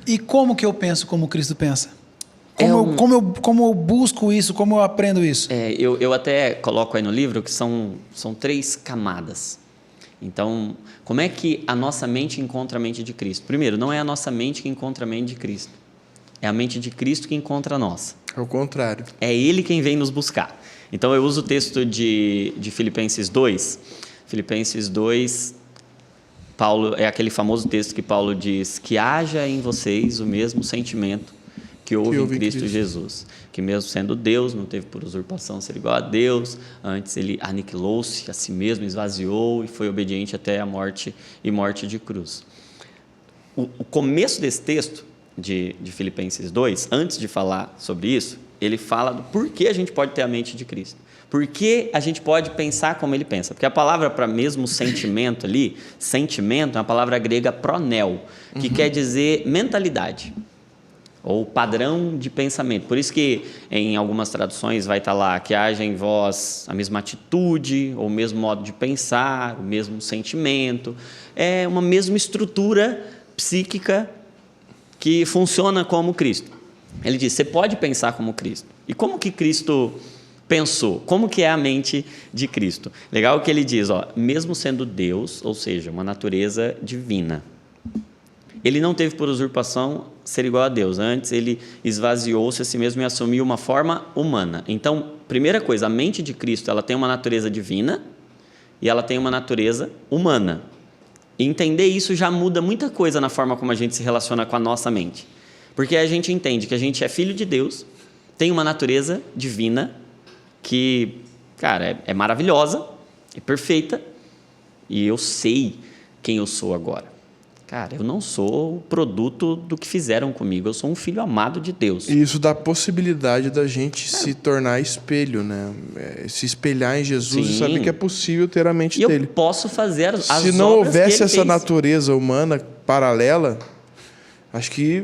E como que eu penso como Cristo pensa? Como eu busco isso? Como eu aprendo isso? Eu até coloco aí no livro que são 3 camadas. Então, como é que a nossa mente encontra a mente de Cristo? Primeiro, não é a nossa mente que encontra a mente de Cristo. É a mente de Cristo que encontra a nossa. É o contrário. É Ele quem vem nos buscar. Então, eu uso o texto de Filipenses 2. Filipenses 2, Paulo, é aquele famoso texto que Paulo diz que haja em vocês o mesmo sentimento que houve em Cristo Jesus, que mesmo sendo Deus, não teve por usurpação ser igual a Deus, antes ele aniquilou-se a si mesmo, esvaziou e foi obediente até a morte e morte de cruz. O começo desse texto de Filipenses 2, antes de falar sobre isso, ele fala do porquê a gente pode ter a mente de Cristo. Por que a gente pode pensar como ele pensa? Porque a palavra para mesmo sentimento ali, sentimento, é uma palavra grega pronel, que quer dizer mentalidade, ou padrão de pensamento. Por isso que em algumas traduções vai estar lá que haja em vós a mesma atitude, ou o mesmo modo de pensar, o mesmo sentimento. É uma mesma estrutura psíquica que funciona como Cristo. Ele diz, você pode pensar como Cristo. E como que Cristo pensou? Como que é a mente de Cristo? Legal que ele diz, mesmo sendo Deus, ou seja, uma natureza divina, ele não teve por usurpação ser igual a Deus. Antes, ele esvaziou-se a si mesmo e assumiu uma forma humana. Então, primeira coisa, a mente de Cristo, ela tem uma natureza divina e ela tem uma natureza humana. E entender isso já muda muita coisa na forma como a gente se relaciona com a nossa mente. Porque a gente entende que a gente é filho de Deus, tem uma natureza divina que, cara, é maravilhosa, é perfeita, e eu sei quem eu sou agora. Cara, eu não sou produto do que fizeram comigo, eu sou um filho amado de Deus. E isso dá a possibilidade da gente se tornar espelho, né? Se espelhar em Jesus. Sim. E saber que é possível ter a mente dele. Eu posso fazer as obras se não houvesse essa fez. Natureza humana paralela, acho que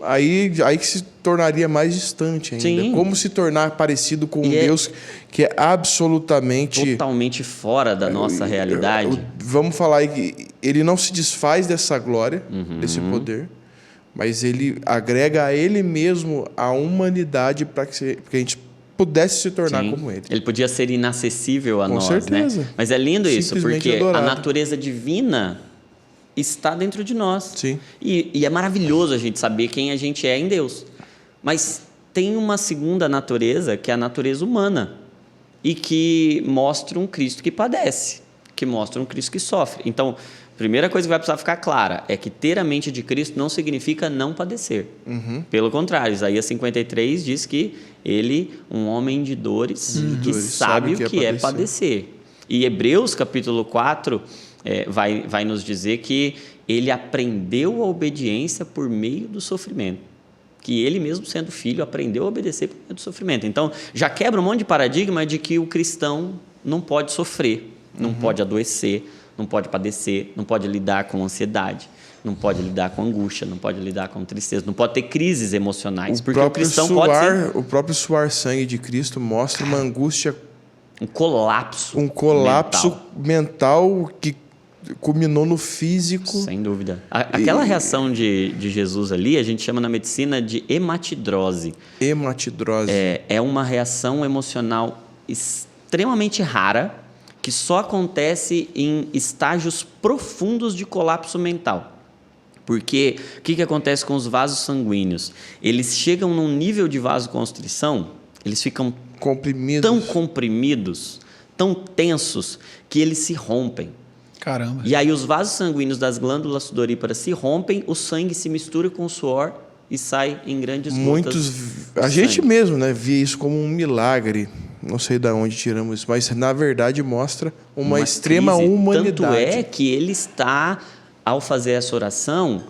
aí que se tornaria mais distante ainda. Sim. Como se tornar parecido com um Deus que é absolutamente... totalmente fora da nossa realidade. Vamos falar aí que ele não se desfaz dessa glória, desse poder, mas ele agrega a ele mesmo a humanidade para que a gente pudesse se tornar como ele. Ele podia ser inacessível a com nós, certeza. Né? Mas é lindo isso, porque adorado. a natureza divina está dentro de nós. Sim. E é maravilhoso a gente saber quem a gente é em Deus. Mas tem uma segunda natureza, que é a natureza humana, e que mostra um Cristo que padece, que mostra um Cristo que sofre. Então, a primeira coisa que vai precisar ficar clara é que ter a mente de Cristo não significa não padecer. Pelo contrário, Isaías 53 diz que ele, um homem de dores, que sabe o que é padecer. E Hebreus capítulo 4 vai nos dizer que ele aprendeu a obediência por meio do sofrimento. Que ele mesmo sendo filho aprendeu a obedecer por meio do sofrimento. Então, já quebra um monte de paradigma de que o cristão não pode sofrer, não pode adoecer, não pode padecer, não pode lidar com ansiedade, não pode lidar com angústia, não pode lidar com tristeza, não pode ter crises emocionais. Porque o cristão pode ser... O próprio suar sangue de Cristo mostra uma angústia... Um colapso mental que culminou no físico. Sem dúvida. Aquela reação de Jesus ali, a gente chama na medicina de hematidrose. Hematidrose. É uma reação emocional extremamente rara, que só acontece em estágios profundos de colapso mental. Porque o que acontece com os vasos sanguíneos? Eles chegam num nível de vasoconstrição, eles ficam tão comprimidos, tão tensos, que eles se rompem. Caramba. E aí os vasos sanguíneos das glândulas sudoríparas se rompem, o sangue se mistura com o suor e sai em grandes gotas. A gente mesmo, né, via isso como um milagre. Não sei de onde tiramos isso, mas na verdade mostra uma extrema crise. humanidade. Tanto é que ele está, ao fazer essa oração,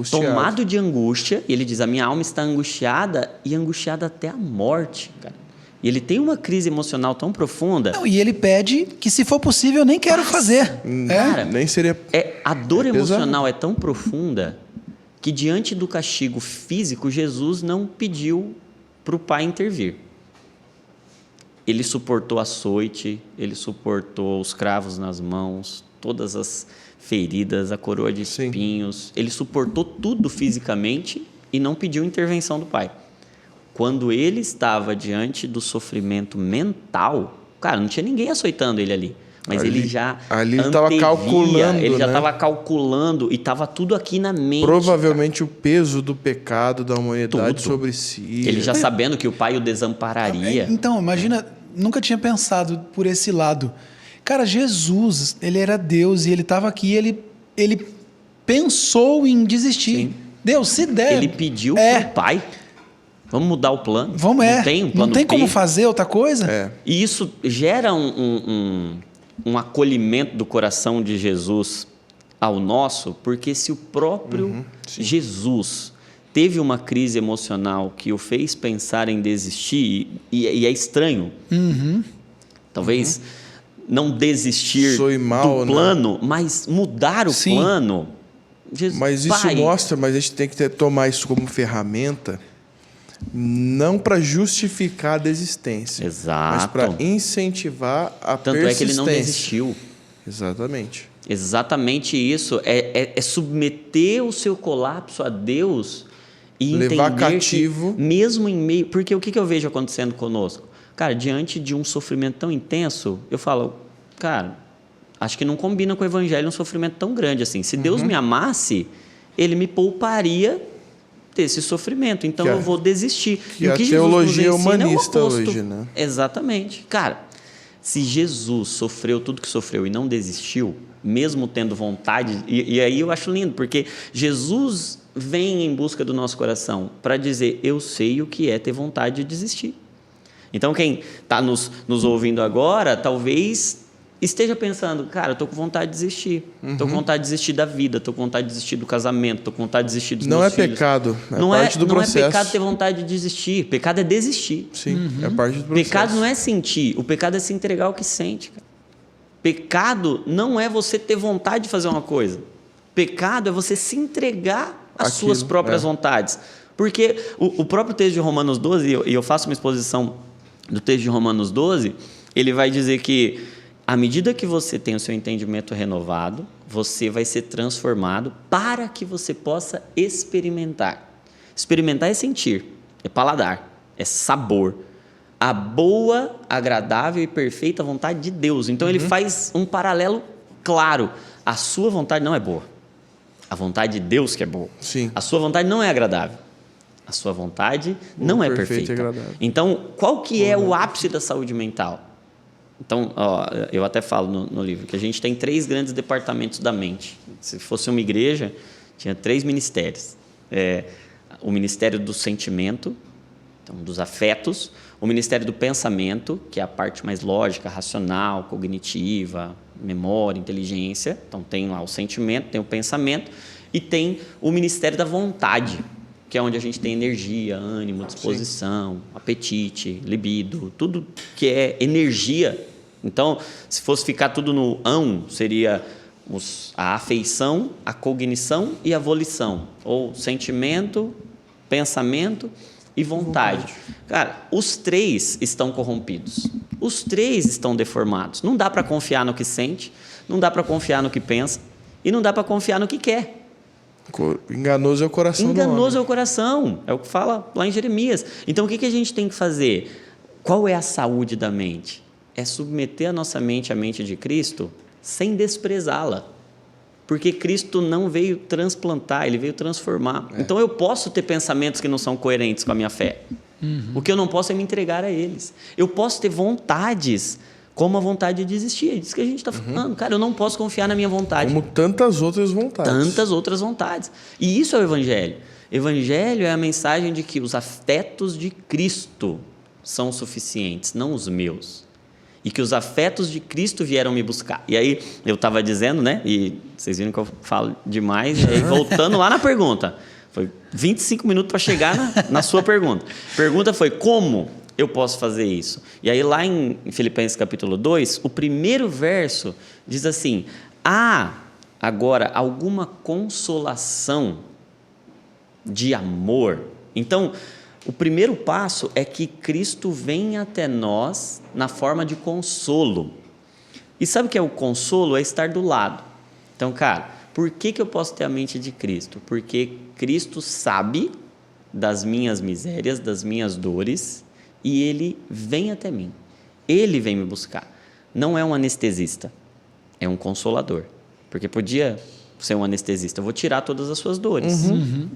tomado de angústia. E ele diz, a minha alma está angustiada e angustiada até a morte, cara. E ele tem uma crise emocional tão profunda. Não, e ele pede que, se for possível, nem quero fazer. Cara, nem seria. A dor emocional é tão profunda que, diante do castigo físico, Jesus não pediu para o Pai intervir. Ele suportou açoite, ele suportou os cravos nas mãos, todas as feridas, a coroa de espinhos. Ele suportou tudo fisicamente e não pediu intervenção do Pai. Quando ele estava diante do sofrimento mental, cara, não tinha ninguém açoitando ele ali. Mas ele já estava calculando, ele já estava calculando e estava tudo aqui na mente. Provavelmente o peso do pecado da humanidade sobre si. Ele já sabendo que o Pai o desampararia. Então, imagina, nunca tinha pensado por esse lado. Cara, Jesus, ele era Deus e ele estava aqui, ele pensou em desistir. Sim. Deus, se der... Ele pediu para o Pai, vamos mudar o plano. Vamos, não tem um plano não tem B. como fazer outra coisa? E isso gera um acolhimento do coração de Jesus ao nosso, porque se o próprio Jesus teve uma crise emocional que o fez pensar em desistir, e é estranho, talvez não desistir do plano, mas mudar o plano. Jesus, mas isso Pai, mostra, mas a gente tem que tomar isso como ferramenta, não para justificar a desistência, mas para incentivar a persistência. Tanto é que ele não desistiu. Exatamente. Exatamente isso. É submeter o seu colapso a Deus e levar entender cativo. Que mesmo em meio... Porque o que eu vejo acontecendo conosco? Cara, diante de um sofrimento tão intenso, eu falo, cara, acho que não combina com o evangelho um sofrimento tão grande assim. Se Deus me amasse, ele me pouparia desse sofrimento. Então eu vou desistir. E o que a teologia humanista hoje, né? Exatamente. Cara, se Jesus sofreu tudo que sofreu e não desistiu, mesmo tendo vontade, e aí eu acho lindo, porque Jesus vem em busca do nosso coração para dizer, eu sei o que é ter vontade de desistir. Então quem está nos ouvindo agora, talvez esteja pensando, cara, eu estou com vontade de desistir. Estou com vontade de desistir da vida, estou com vontade de desistir do casamento, estou com vontade de desistir dos meus filhos. Não é pecado, é parte do processo. Não é pecado ter vontade de desistir, pecado é desistir. Sim, é parte do processo. Pecado não é sentir, o pecado é se entregar ao que sente. Cara. Pecado não é você ter vontade de fazer uma coisa. Pecado é você se entregar às suas próprias vontades. Porque o próprio texto de Romanos 12, e eu faço uma exposição do texto de Romanos 12, ele vai dizer que à medida que você tem o seu entendimento renovado, você vai ser transformado para que você possa experimentar. Experimentar é sentir, é paladar, é sabor. A boa, agradável e perfeita vontade de Deus. Então ele faz um paralelo claro. A sua vontade não é boa. A vontade de Deus que é boa. Sim. A sua vontade não é agradável. A sua vontade não é perfeita. Então, qual que é o ápice da saúde mental? Então, eu até falo no livro que a gente tem 3 grandes departamentos da mente. Se fosse uma igreja, tinha 3 ministérios. O ministério do sentimento, então, dos afetos, o ministério do pensamento, que é a parte mais lógica, racional, cognitiva, memória, inteligência. Então, tem lá o sentimento, tem o pensamento, e tem o ministério da vontade, que é onde a gente tem energia, ânimo, disposição, apetite, libido, tudo que é energia. Então, se fosse ficar tudo no ão, seria a afeição, a cognição e a volição, ou sentimento, pensamento e vontade. Cara, os 3 estão corrompidos. Os 3 estão deformados. Não dá para confiar no que sente, não dá para confiar no que pensa e não dá para confiar no que quer. Enganoso é o coração do homem. Enganoso é o coração, é o que fala lá em Jeremias. Então, o que a gente tem que fazer? Qual é a saúde da mente? É submeter a nossa mente à mente de Cristo sem desprezá-la. Porque Cristo não veio transplantar, Ele veio transformar. Então, eu posso ter pensamentos que não são coerentes com a minha fé. O que eu não posso é me entregar a eles. Eu posso ter vontades como a vontade de desistir. É disso que a gente está falando. Cara, eu não posso confiar na minha vontade. Como tantas outras vontades. Tantas outras vontades. E isso é o Evangelho. Evangelho é a mensagem de que os afetos de Cristo são suficientes, não os meus. E que os afetos de Cristo vieram me buscar. E aí, eu estava dizendo, né? E vocês viram que eu falo demais. E aí, voltando lá na pergunta. Foi 25 minutos para chegar na sua pergunta. A pergunta foi, como eu posso fazer isso? E aí, lá em Filipenses capítulo 2, o primeiro verso diz assim, há agora alguma consolação de amor. Então, o primeiro passo é que Cristo vem até nós na forma de consolo. E sabe o que é o consolo? É estar do lado. Então, cara, por que eu posso ter a mente de Cristo? Porque Cristo sabe das minhas misérias, das minhas dores, e Ele vem até mim. Ele vem me buscar. Não é um anestesista, é um consolador. Porque podia ser um anestesista, eu vou tirar todas as suas dores.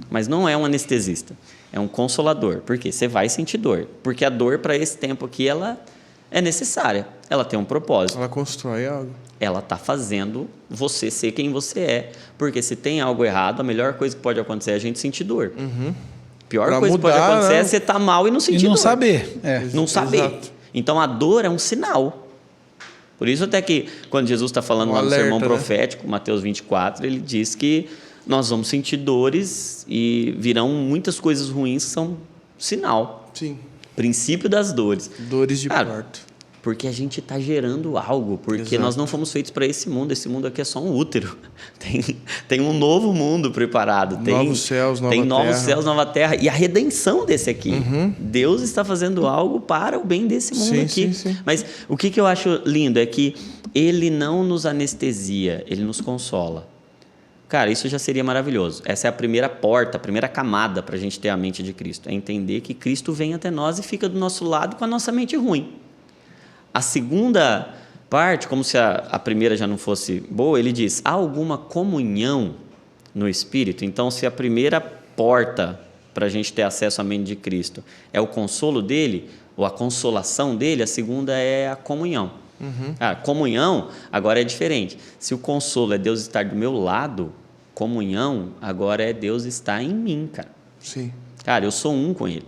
Mas não é um anestesista, é um consolador. Por quê? Você vai sentir dor. Porque a dor, para esse tempo aqui, ela é necessária. Ela tem um propósito. Ela constrói algo. Ela está fazendo você ser quem você é. Porque se tem algo errado, a melhor coisa que pode acontecer é a gente sentir dor. A pior Pra coisa que pode mudar, acontecer né? é você estar mal e não sentir E não dor. saber. Não saber. Exato. Então, a dor é um sinal. Por isso até que, quando Jesus está falando lá no alerta, sermão né? profético, Mateus 24, ele diz que nós vamos sentir dores e virão muitas coisas ruins que são sinal. Sim. Princípio das dores. Dores de Cara, parto. Porque a gente está gerando algo, porque Exato. nós não fomos feitos para esse mundo aqui é só um útero. Tem um novo mundo preparado. Novos céus, nova tem novos terra. céus, nova terra. E a redenção desse aqui. Deus está fazendo algo para o bem desse mundo Sim, aqui. sim, sim. Mas o que eu acho lindo é que Ele não nos anestesia, Ele nos consola. Cara, isso já seria maravilhoso. Essa é a primeira porta, a primeira camada para a gente ter a mente de Cristo. É entender que Cristo vem até nós e fica do nosso lado com a nossa mente ruim. A segunda parte, como se a primeira já não fosse boa, ele diz, há alguma comunhão no Espírito? Então, se a primeira porta para a gente ter acesso à mente de Cristo é o consolo dele, ou a consolação dele, a segunda é a comunhão. Cara, comunhão agora é diferente. Se o consolo é Deus estar do meu lado, comunhão agora é Deus estar em mim, cara. Sim. Cara, eu sou um com Ele.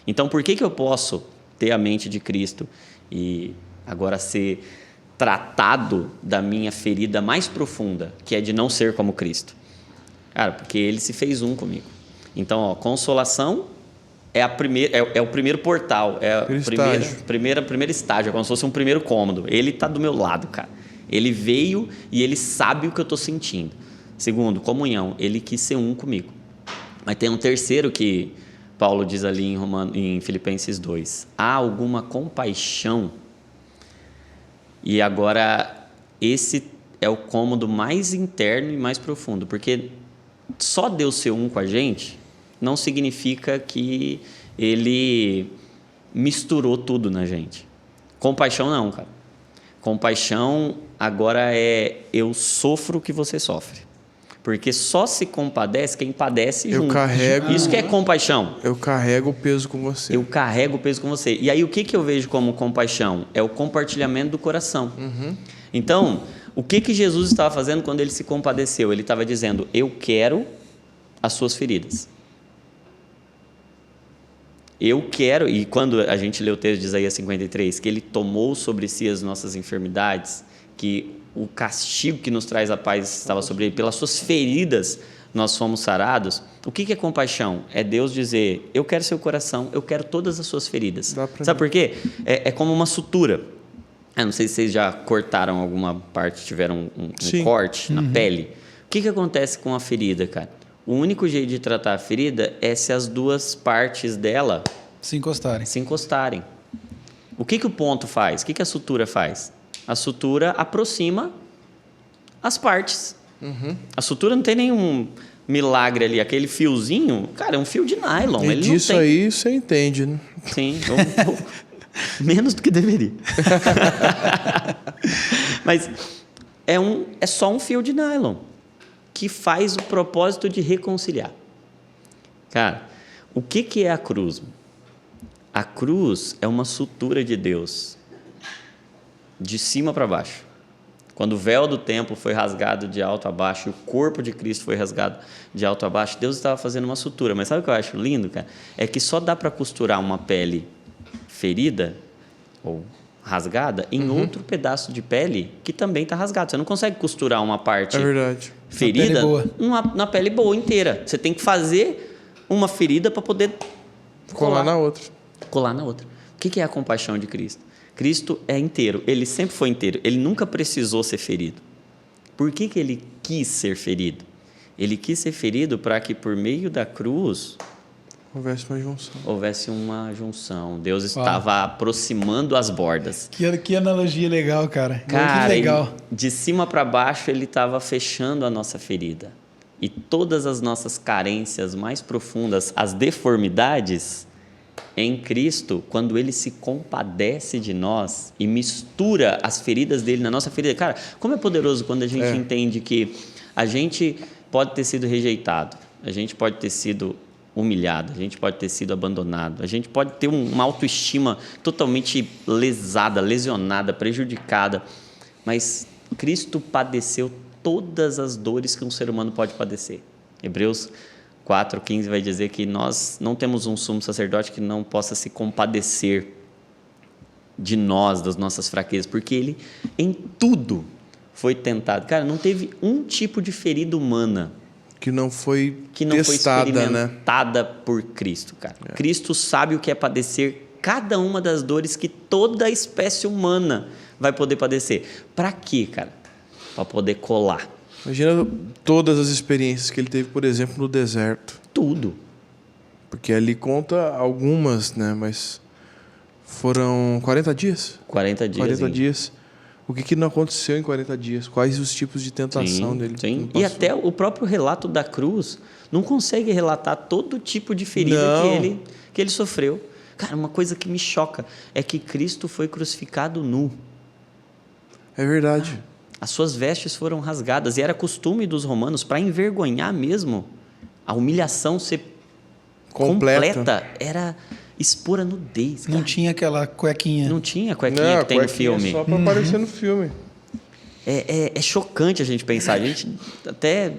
Então, por que eu posso ter a mente de Cristo e agora ser tratado da minha ferida mais profunda, que é de não ser como Cristo? Cara, porque Ele se fez um comigo. Então, ó, consolação é o primeiro portal, é o primeiro estágio, é como se fosse um primeiro cômodo. Ele está do meu lado, cara. Ele veio e Ele sabe o que eu estou sentindo. Segundo, comunhão. Ele quis ser um comigo. Mas tem um terceiro que Paulo diz ali em Filipenses 2. Há alguma compaixão? E agora, esse é o cômodo mais interno e mais profundo, porque só Deus ser um com a gente não significa que Ele misturou tudo na gente. Compaixão não, cara. Compaixão agora é eu sofro o que você sofre. Porque só se compadece quem padece junto. Isso que é compaixão. Eu carrego o peso com você. Eu carrego o peso com você. E aí o que eu vejo como compaixão? É o compartilhamento do coração. Então, o que Jesus estava fazendo quando Ele se compadeceu? Ele estava dizendo, eu quero as suas feridas. Eu quero, e quando a gente lê o texto de Isaías 53, que Ele tomou sobre si as nossas enfermidades, que o castigo que nos traz a paz estava sobre Ele, pelas suas feridas nós fomos sarados. O que é compaixão? É Deus dizer, eu quero seu coração, eu quero todas as suas feridas. Sabe por quê? É como uma sutura. Eu não sei se vocês já cortaram alguma parte, tiveram um corte na pele. O que acontece com a ferida, cara? O único jeito de tratar a ferida é se as duas partes dela se encostarem. O que o ponto faz? O que a sutura faz? A sutura aproxima as partes. A sutura não tem nenhum milagre ali. Aquele fiozinho, cara, é um fio de nylon. E ele disso não tem... aí você entende, né? Sim, menos do que deveria. Mas é só um fio de nylon que faz o propósito de reconciliar. Cara, o que é a cruz? A cruz é uma sutura de Deus, de cima para baixo. Quando o véu do templo foi rasgado de alto a baixo e o corpo de Cristo foi rasgado de alto a baixo, Deus estava fazendo uma sutura. Mas sabe o que eu acho lindo, cara? É que só dá para costurar uma pele ferida ou rasgada em outro pedaço de pele que também está rasgado. Você não consegue costurar uma parte ferida na pele boa inteira. Você tem que fazer uma ferida para poder colar na outra. O que é a compaixão de Cristo? Cristo é inteiro. Ele sempre foi inteiro. Ele nunca precisou ser ferido. Por que Ele quis ser ferido? Ele quis ser ferido para que, por meio da cruz, houvesse uma junção. Deus estava aproximando as bordas. Que analogia legal, cara. Cara, que legal. De cima para baixo, ele estava fechando a nossa ferida. E todas as nossas carências mais profundas, as deformidades, em Cristo, quando ele se compadece de nós e mistura as feridas dele na nossa ferida. Cara, como é poderoso quando a gente entende que a gente pode ter sido rejeitado, a gente pode ter sido humilhado, a gente pode ter sido abandonado, a gente pode ter uma autoestima totalmente lesada, lesionada, prejudicada, mas Cristo padeceu todas as dores que um ser humano pode padecer. Hebreus 4:15 vai dizer que nós não temos um sumo sacerdote que não possa se compadecer de nós, das nossas fraquezas, porque ele em tudo foi tentado. Cara, não teve um tipo de ferida humana que não foi testada, experimentada, né? Por Cristo, cara. Cristo sabe o que é padecer cada uma das dores que toda a espécie humana vai poder padecer. Para quê, cara? Para poder colar. Imagina todas as experiências que ele teve, por exemplo, no deserto. Tudo. Porque ali conta algumas, né? Mas foram 40 dias? 40 dias. 40 dias. O que não aconteceu em 40 dias? Quais os tipos de tentação dele? Sim. E até o próprio relato da cruz não consegue relatar todo tipo de ferida que ele sofreu. Cara, uma coisa que me choca é que Cristo foi crucificado nu. É verdade. As suas vestes foram rasgadas. E era costume dos romanos, para envergonhar mesmo, a humilhação ser completa era expor a nudez. Cara. Não tinha aquela cuequinha. Não tinha cuequinha que tem no filme. Só para aparecer no filme. É chocante a gente pensar. A gente até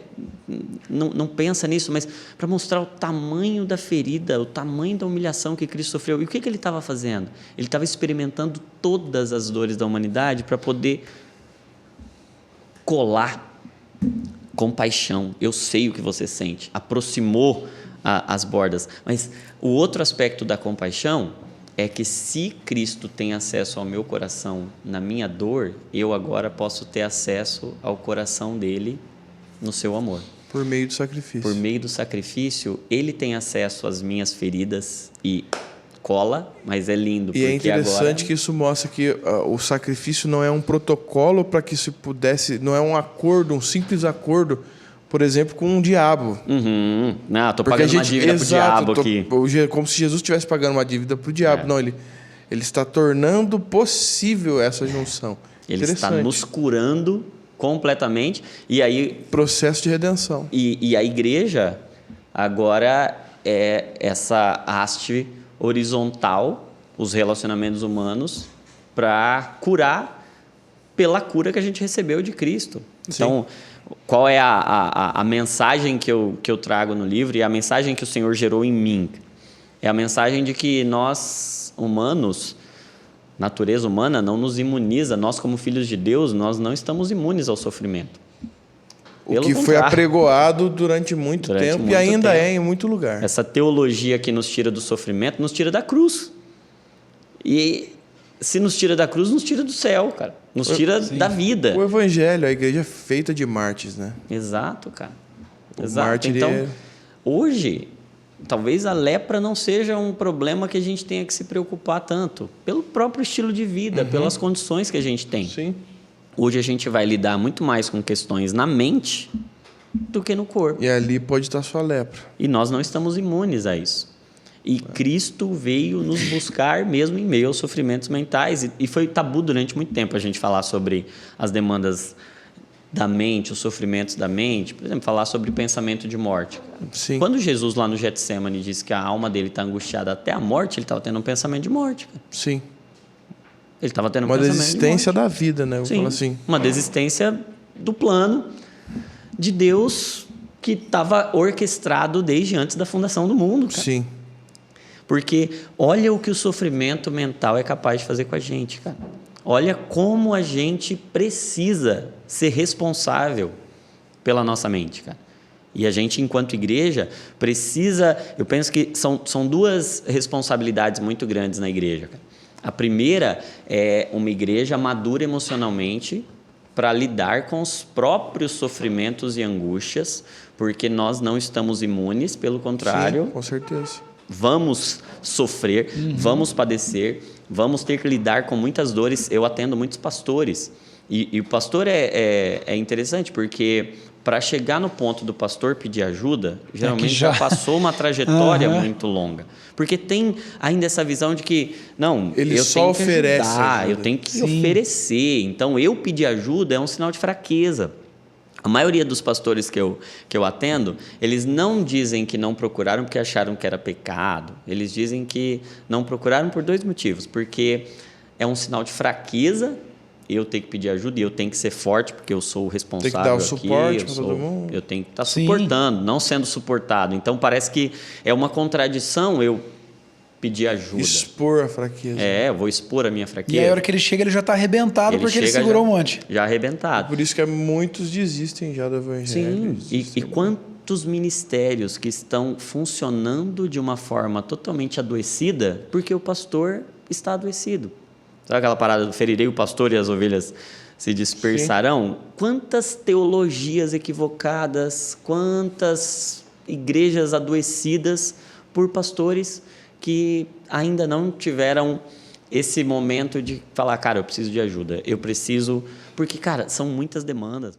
não pensa nisso, mas para mostrar o tamanho da ferida, o tamanho da humilhação que Cristo sofreu. E o que ele estava fazendo? Ele estava experimentando todas as dores da humanidade para poder colar compaixão. Eu sei o que você sente. Aproximou as bordas. Mas o outro aspecto da compaixão é que se Cristo tem acesso ao meu coração na minha dor, eu agora posso ter acesso ao coração dele no seu amor. Por meio do sacrifício. Por meio do sacrifício, ele tem acesso às minhas feridas e cola, mas é lindo. E porque é interessante agora... que isso mostra que o sacrifício não é um protocolo para que se pudesse, não é um acordo, um simples acordo, por exemplo, com um diabo. Não, estou pagando uma dívida para o diabo aqui. Como se Jesus estivesse pagando uma dívida para o diabo. Não, ele está tornando possível essa junção. Ele está nos curando completamente. E aí, processo de redenção. E a igreja agora é essa haste horizontal, os relacionamentos humanos, para curar pela cura que a gente recebeu de Cristo. Então, qual é a mensagem que eu trago no livro e a mensagem que o Senhor gerou em mim? É a mensagem de que nós, humanos, natureza humana, não nos imuniza. Nós, como filhos de Deus, nós não estamos imunes ao sofrimento. O que foi apregoado durante muito tempo e ainda é em muito lugar. Essa teologia que nos tira do sofrimento, nos tira da cruz. E se nos tira da cruz, nos tira do céu, cara. Nos tira da vida. O evangelho, a igreja é feita de mártires, né? Exato, cara. Exato. Então, hoje, talvez a lepra não seja um problema que a gente tenha que se preocupar tanto. Pelo próprio estilo de vida, pelas condições que a gente tem. Sim. Hoje a gente vai lidar muito mais com questões na mente do que no corpo. E ali pode estar sua lepra. E nós não estamos imunes a isso. E Cristo veio nos buscar mesmo em meio aos sofrimentos mentais. E foi tabu durante muito tempo a gente falar sobre as demandas da mente, os sofrimentos da mente. Por exemplo, falar sobre pensamento de morte. Sim. Quando Jesus lá no Getsemane disse que a alma dele está angustiada até a morte, ele estava tendo um pensamento de morte. Cara. Sim. Ele estava tendo uma desistência da vida, né? Sim, assim. Uma desistência do plano de Deus que estava orquestrado desde antes da fundação do mundo. Cara. Sim. Porque olha o que o sofrimento mental é capaz de fazer com a gente, cara. Olha como a gente precisa ser responsável pela nossa mente, cara. E a gente, enquanto igreja, precisa... Eu penso que são duas responsabilidades muito grandes na igreja, cara. A primeira é uma igreja madura emocionalmente para lidar com os próprios sofrimentos e angústias, porque nós não estamos imunes, pelo contrário. Sim, com certeza. vamos sofrer, vamos padecer, vamos ter que lidar com muitas dores. Eu atendo muitos pastores. E o pastor é interessante, porque para chegar no ponto do pastor pedir ajuda, geralmente já passou uma trajetória muito longa. Porque tem ainda essa visão de que, não, ele eu só tenho que oferece ajudar, ajuda. eu tenho que oferecer. Então, eu pedir ajuda é um sinal de fraqueza. A maioria dos pastores que eu atendo, eles não dizem que não procuraram porque acharam que era pecado. Eles dizem que não procuraram por 2 motivos. Porque é um sinal de fraqueza, eu tenho que pedir ajuda e eu tenho que ser forte porque eu sou o responsável tem que dar o aqui. suporte para todo mundo. Eu tenho que estar suportando, não sendo suportado. Então, parece que é uma contradição eu pedir ajuda. Expor a fraqueza. Eu vou expor a minha fraqueza. E aí, a hora que ele chega, ele já está arrebentado porque ele segurou um monte. Já arrebentado. Por isso que muitos desistem já do evangelho. Sim, e quantos ministérios que estão funcionando de uma forma totalmente adoecida porque o pastor está adoecido. Sabe aquela parada do ferirei o pastor e as ovelhas se dispersarão? Sim. Quantas teologias equivocadas, quantas igrejas adoecidas por pastores que ainda não tiveram esse momento de falar, cara, eu preciso de ajuda, eu preciso... Porque, cara, são muitas demandas.